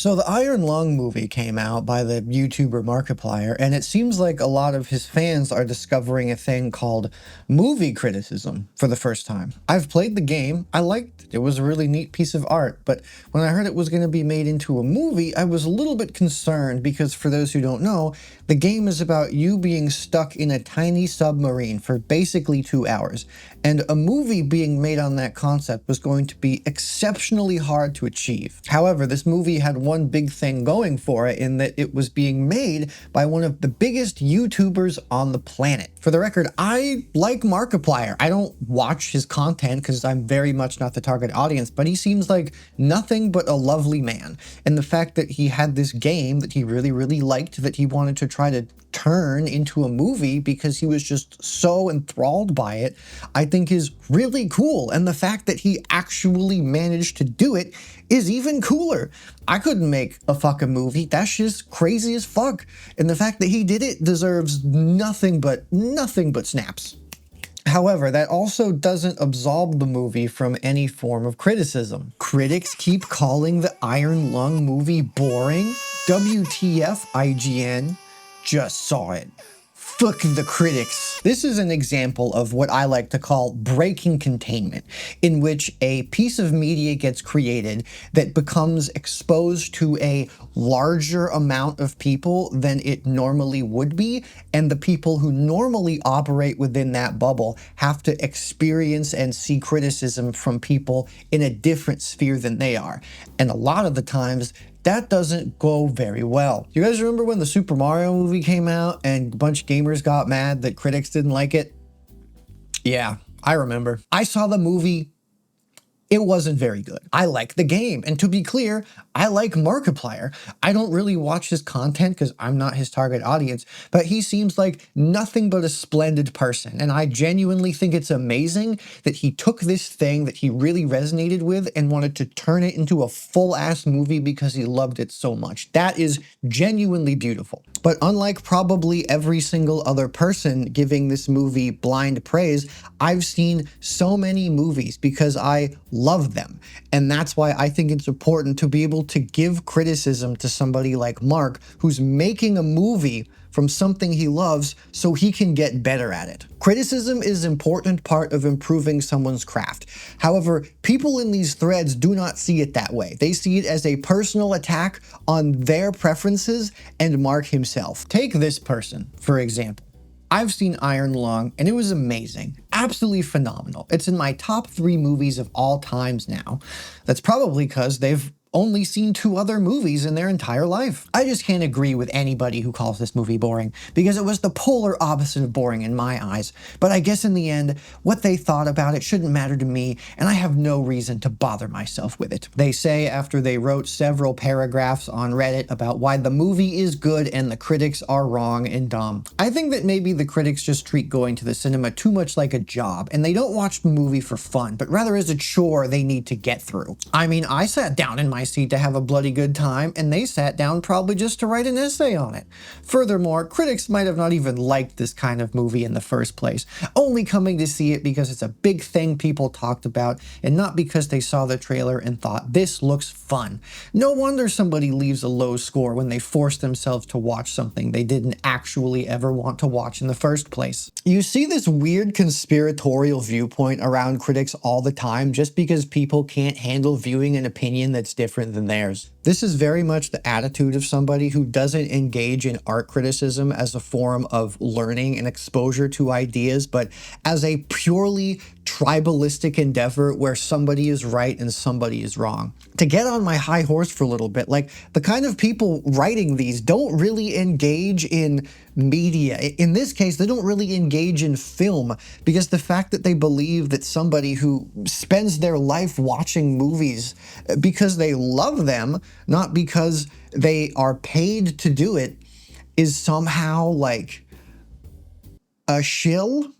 So the Iron Lung movie came out by the YouTuber Markiplier, and it seems like a lot of his fans are discovering a thing called movie criticism for the first time. I've played the game, I liked it, it was a really neat piece of art, but when I heard it was going to be made into a movie, I was a little bit concerned because, for those who don't know, the game is about you being stuck in a tiny submarine for basically 2 hours, and a movie being made on that concept was going to be exceptionally hard to achieve. However, this movie had one big thing going for it in that it was being made by one of the biggest YouTubers on the planet. For the record, I like Markiplier. I don't watch his content because I'm very much not the target audience, but he seems like nothing but a lovely man. And the fact that he had this game that he really liked that he wanted to try to turn into a movie because he was just so enthralled by it, I think is really cool. And the fact that he actually managed to do it is even cooler. I couldn't make a fucking movie. That's just crazy as fuck. And the fact that he did it deserves nothing but snaps. However, that also doesn't absolve the movie from any form of criticism. Critics keep calling the Iron Lung movie boring. WTF, IGN. Just saw it. Fuck the critics. This is an example of what I like to call breaking containment, in which a piece of media gets created that becomes exposed to a larger amount of people than it normally would be, and the people who normally operate within that bubble have to experience and see criticism from people in a different sphere than they are. And a lot of the times, that doesn't go very well. You guys remember when the Super Mario movie came out and a bunch of gamers got mad that critics didn't like it? Yeah, I remember. I saw the movie. It wasn't very good. I like the game, and to be clear, I like Markiplier. I don't really watch his content because I'm not his target audience, but he seems like nothing but a splendid person, and I genuinely think it's amazing that he took this thing that he really resonated with and wanted to turn it into a full-ass movie because he loved it so much. That is genuinely beautiful. But unlike probably every single other person giving this movie blind praise, I've seen so many movies because I love them. And that's why I think it's important to be able to give criticism to somebody like Mark, who's making a movie from something he loves so he can get better at it. Criticism is an important part of improving someone's craft. However, people in these threads do not see it that way. They see it as a personal attack on their preferences and Mark himself. Take this person, for example. I've seen Iron Lung and it was amazing. Absolutely phenomenal. It's in my top 3 movies of all times now. That's probably because they've only seen 2 other movies in their entire life. I just can't agree with anybody who calls this movie boring, because it was the polar opposite of boring in my eyes. But I guess in the end, what they thought about it shouldn't matter to me, and I have no reason to bother myself with it. They say after they wrote several paragraphs on Reddit about why the movie is good and the critics are wrong and dumb. I think that maybe the critics just treat going to the cinema too much like a job, and they don't watch the movie for fun, but rather as a chore they need to get through. I mean, I sat down in my seat to have a bloody good time, and they sat down probably just to write an essay on it. Furthermore, critics might have not even liked this kind of movie in the first place, only coming to see it because it's a big thing people talked about, and not because they saw the trailer and thought, this looks fun. No wonder somebody leaves a low score when they force themselves to watch something they didn't actually ever want to watch in the first place. You see this weird conspiratorial viewpoint around critics all the time just because people can't handle viewing an opinion that's different than theirs. This is very much the attitude of somebody who doesn't engage in art criticism as a form of learning and exposure to ideas, but as a purely tribalistic endeavor where somebody is right and somebody is wrong. To get on my high horse for a little bit, like, the kind of people writing these don't really engage in media. In this case, they don't really engage in film, because the fact that they believe that somebody who spends their life watching movies because they love them, not because they are paid to do it, is somehow like a shill.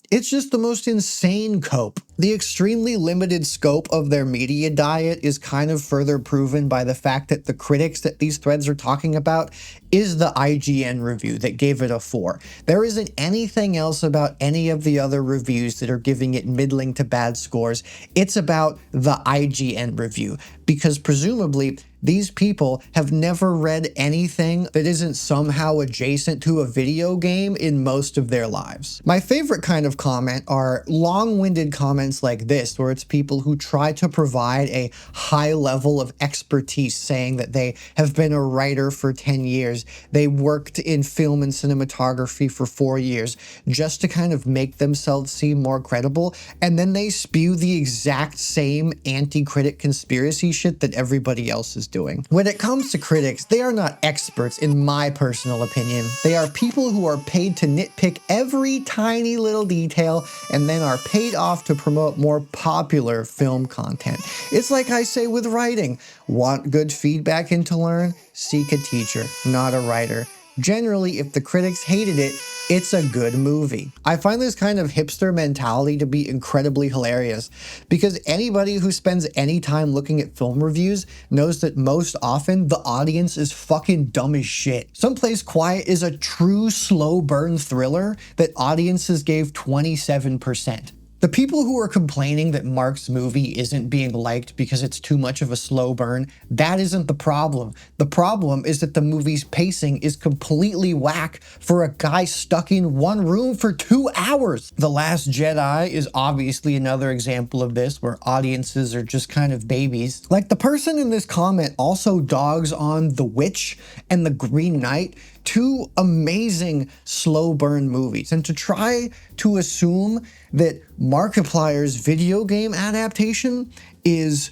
It's just the most insane cope. The extremely limited scope of their media diet is kind of further proven by the fact that the critics that these threads are talking about is the IGN review that gave it a 4. There isn't anything else about any of the other reviews that are giving it middling to bad scores. It's about the IGN review, because presumably these people have never read anything that isn't somehow adjacent to a video game in most of their lives. My favorite kind of comment are long-winded comments like this, where it's people who try to provide a high level of expertise, saying that they have been a writer for 10 years, they worked in film and cinematography for 4 years, just to kind of make themselves seem more credible, and then they spew the exact same anti-critic conspiracy shit that everybody else is doing. When it comes to critics, they are not experts in my personal opinion. They are people who are paid to nitpick every tiny little detail and then are paid off to promote more popular film content. It's like I say with writing. Want good feedback and to learn? Seek a teacher, not a writer. Generally, if the critics hated it, it's a good movie. I find this kind of hipster mentality to be incredibly hilarious, because anybody who spends any time looking at film reviews knows that most often the audience is fucking dumb as shit. Someplace Quiet is a true slow burn thriller that audiences gave 27%. The people who are complaining that Mark's movie isn't being liked because it's too much of a slow burn, that isn't the problem. The problem is that the movie's pacing is completely whack for a guy stuck in one room for 2 hours. The Last Jedi is obviously another example of this, where audiences are just kind of babies. Like, the person in this comment also dogs on The Witch and The Green Knight, two amazing slow burn movies, and to try to assume that Markiplier's video game adaptation is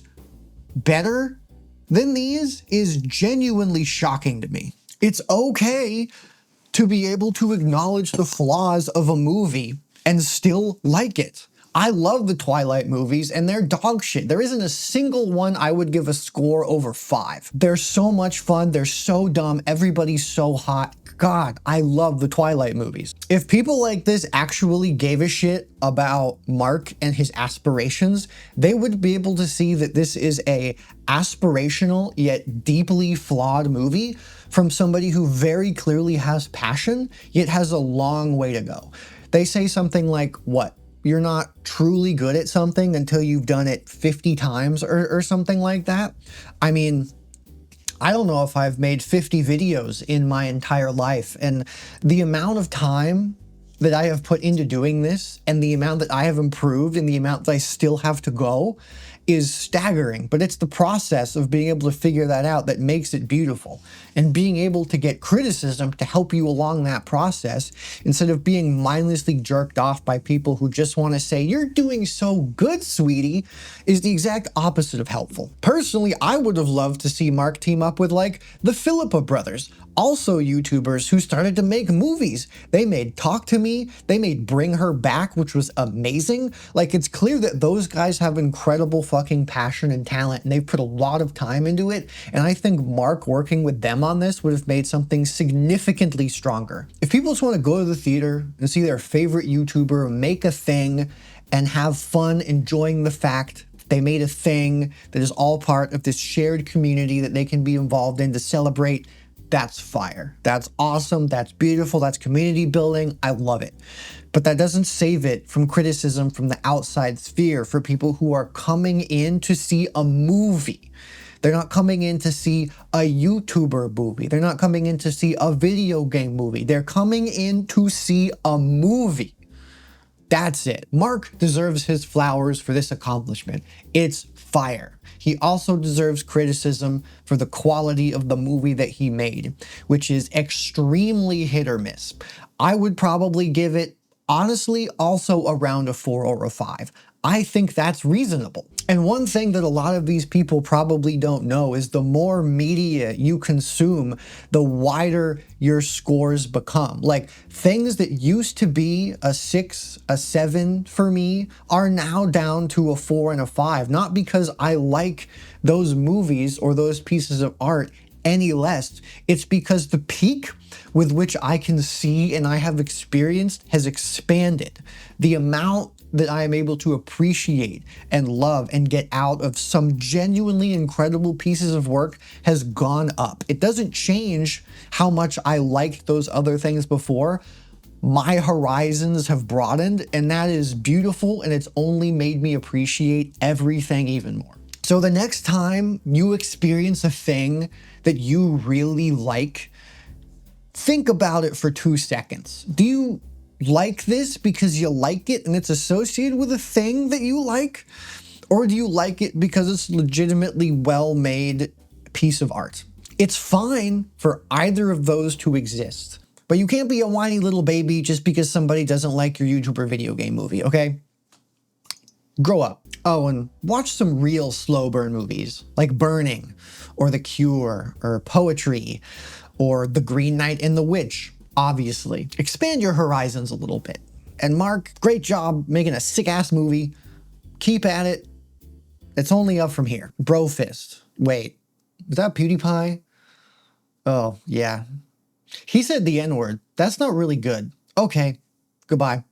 better than these is genuinely shocking to me. It's okay to be able to acknowledge the flaws of a movie and still like it. I love the Twilight movies, and they're dog shit. There isn't a single one I would give a score over 5. They're so much fun, they're so dumb, everybody's so hot. God, I love the Twilight movies. If people like this actually gave a shit about Mark and his aspirations, they would be able to see that this is a aspirational yet deeply flawed movie from somebody who very clearly has passion, yet has a long way to go. They say something like, what? You're not truly good at something until you've done it 50 times or something like that. I mean, I don't know if I've made 50 videos in my entire life, and the amount of time that I have put into doing this and the amount that I have improved and the amount that I still have to go is staggering. But it's the process of being able to figure that out that makes it beautiful, and being able to get criticism to help you along that process instead of being mindlessly jerked off by people who just want to say, "You're doing so good, sweetie," is the exact opposite of helpful. Personally, I would have loved to see Mark team up with like the Philippa brothers, also YouTubers who started to make movies. They made Talk to Me, they made Bring Her Back, which was amazing. Like, it's clear that those guys have incredible fucking passion and talent, and they've put a lot of time into it, and I think Mark working with them on this would have made something significantly stronger. If people just want to go to the theater and see their favorite YouTuber make a thing and have fun enjoying the fact they made a thing that is all part of this shared community that they can be involved in to celebrate, that's fire. That's awesome. That's beautiful. That's community building. I love it. But that doesn't save it from criticism from the outside sphere for people who are coming in to see a movie. They're not coming in to see a YouTuber movie. They're not coming in to see a video game movie. They're coming in to see a movie. That's it. Mark deserves his flowers for this accomplishment. It's fire. He also deserves criticism for the quality of the movie that he made, which is extremely hit or miss. I would probably give it, honestly, also around a 4 or a 5. I think that's reasonable. And one thing that a lot of these people probably don't know is the more media you consume, the wider your scores become. Like, things that used to be a 6, a 7 for me are now down to a 4 and a 5. Not because I like those movies or those pieces of art any less. It's because the peak with which I can see and I have experienced has expanded. The amount that I am able to appreciate and love and get out of some genuinely incredible pieces of work has gone up. It doesn't change how much I liked those other things before. My horizons have broadened, and that is beautiful, and it's only made me appreciate everything even more. So the next time you experience a thing that you really like, think about it for 2 seconds. Do you like this because you like it and it's associated with a thing that you like? Or do you like it because it's legitimately well-made piece of art? It's fine for either of those to exist. But you can't be a whiny little baby just because somebody doesn't like your YouTuber video game movie, okay? Grow up. Oh, and watch some real slow burn movies, like Burning, or The Cure, or Poetry, or The Green Knight and the Witch, obviously. Expand your horizons a little bit. And Mark, great job making a sick-ass movie. Keep at it. It's only up from here. Bro fist. Wait, is that PewDiePie? Oh, yeah. He said the N-word. That's not really good. Okay, goodbye.